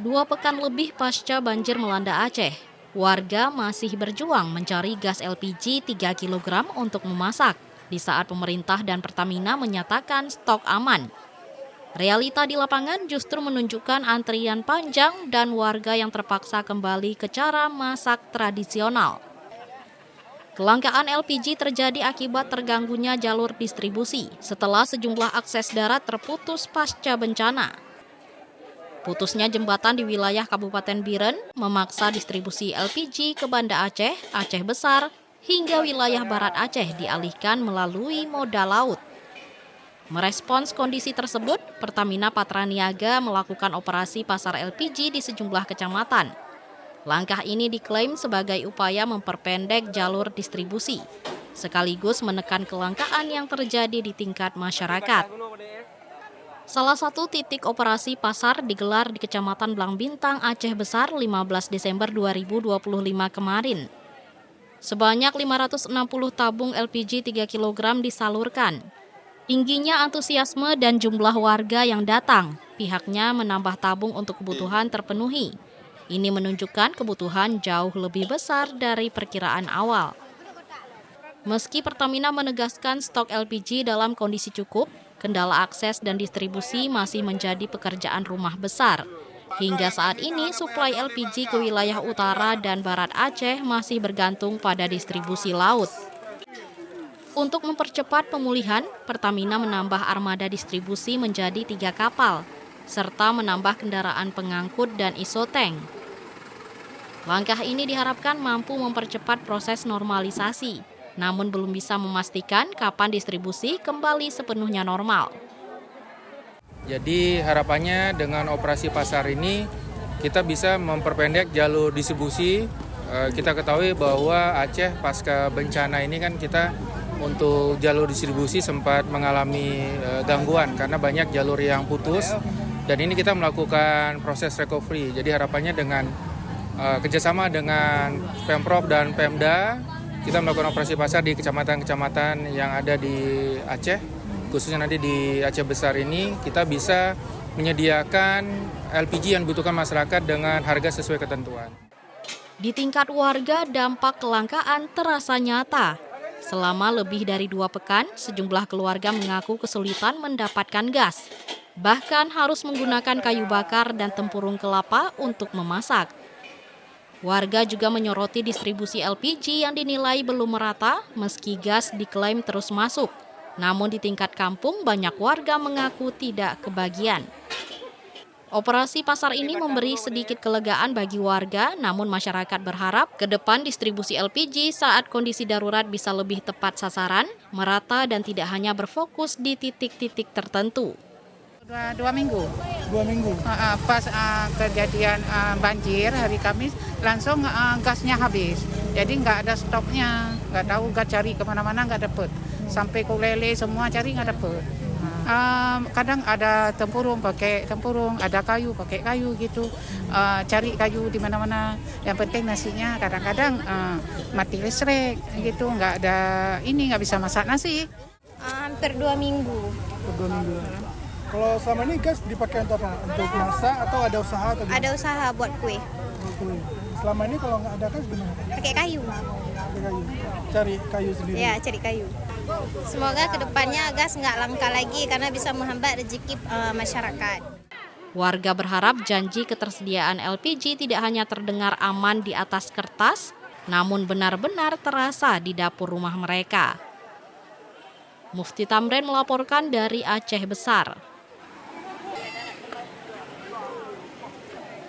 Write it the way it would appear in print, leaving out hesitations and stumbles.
2 pekan lebih pasca banjir melanda Aceh, warga masih berjuang mencari gas LPG 3 kg untuk memasak di saat pemerintah dan Pertamina menyatakan stok aman. Realita di lapangan justru menunjukkan antrian panjang dan warga yang terpaksa kembali ke cara masak tradisional. Kelangkaan LPG terjadi akibat terganggunya jalur distribusi setelah sejumlah akses darat terputus pasca bencana. Putusnya jembatan di wilayah Kabupaten Biren memaksa distribusi LPG ke Banda Aceh, Aceh Besar, hingga wilayah Barat Aceh dialihkan melalui moda laut. Merespons kondisi tersebut, Pertamina Patraniaga melakukan operasi pasar LPG di sejumlah kecamatan. Langkah ini diklaim sebagai upaya memperpendek jalur distribusi, sekaligus menekan kelangkaan yang terjadi di tingkat masyarakat. Salah satu titik operasi pasar digelar di Kecamatan Blang Bintang, Aceh Besar 15 Desember 2025 kemarin. Sebanyak 560 tabung LPG 3 kg disalurkan. Tingginya antusiasme dan jumlah warga yang datang, pihaknya menambah tabung untuk kebutuhan terpenuhi. Ini menunjukkan kebutuhan jauh lebih besar dari perkiraan awal. Meski Pertamina menegaskan stok LPG dalam kondisi cukup, kendala akses dan distribusi masih menjadi pekerjaan rumah besar. Hingga saat ini, suplai LPG ke wilayah utara dan barat Aceh masih bergantung pada distribusi laut. Untuk mempercepat pemulihan, Pertamina menambah armada distribusi menjadi 3 kapal, serta menambah kendaraan pengangkut dan isotank. Langkah ini diharapkan mampu mempercepat proses normalisasi, namun belum bisa memastikan kapan distribusi kembali sepenuhnya normal. Jadi harapannya dengan operasi pasar ini kita bisa memperpendek jalur distribusi. Kita ketahui bahwa Aceh pasca bencana ini kan kita untuk jalur distribusi sempat mengalami gangguan karena banyak jalur yang putus. Dan ini kita melakukan proses recovery. Jadi harapannya dengan kerjasama dengan Pemprov dan Pemda, kita melakukan operasi pasar di kecamatan-kecamatan yang ada di Aceh, khususnya nanti di Aceh Besar ini, kita bisa menyediakan LPG yang dibutuhkan masyarakat dengan harga sesuai ketentuan. Di tingkat warga, dampak kelangkaan terasa nyata. Selama lebih dari 2 pekan, sejumlah keluarga mengaku kesulitan mendapatkan gas. Bahkan harus menggunakan kayu bakar dan tempurung kelapa untuk memasak. Warga juga menyoroti distribusi LPG yang dinilai belum merata meski gas diklaim terus masuk. Namun di tingkat kampung banyak warga mengaku tidak kebagian. Operasi pasar ini memberi sedikit kelegaan bagi warga, namun masyarakat berharap ke depan distribusi LPG saat kondisi darurat bisa lebih tepat sasaran, merata dan tidak hanya berfokus di titik-titik tertentu. Dua minggu. Pas kejadian banjir hari Kamis langsung gasnya habis. Jadi nggak ada stoknya, nggak tahu nggak cari kemana-mana nggak dapet. Sampai Kulele semua cari nggak dapet. Kadang ada tempurung pakai tempurung, ada kayu pakai kayu gitu. Cari kayu di mana-mana. Yang penting nasinya kadang-kadang mati listrik gitu, nggak ada ini nggak bisa masak nasi. Hampir 2 minggu. Kalau selama ini gas dipakai untuk apa? Untuk masak atau ada usaha? Atau Ada usaha buat kue. Selama ini kalau nggak ada gas gimana? Pakai kayu. Cari kayu sendiri? Ya, cari kayu. Semoga kedepannya gas nggak langka lagi karena bisa menghambat rezeki masyarakat. Warga berharap janji ketersediaan LPG tidak hanya terdengar aman di atas kertas, namun benar-benar terasa di dapur rumah mereka. Mufti Tamrin melaporkan dari Aceh Besar.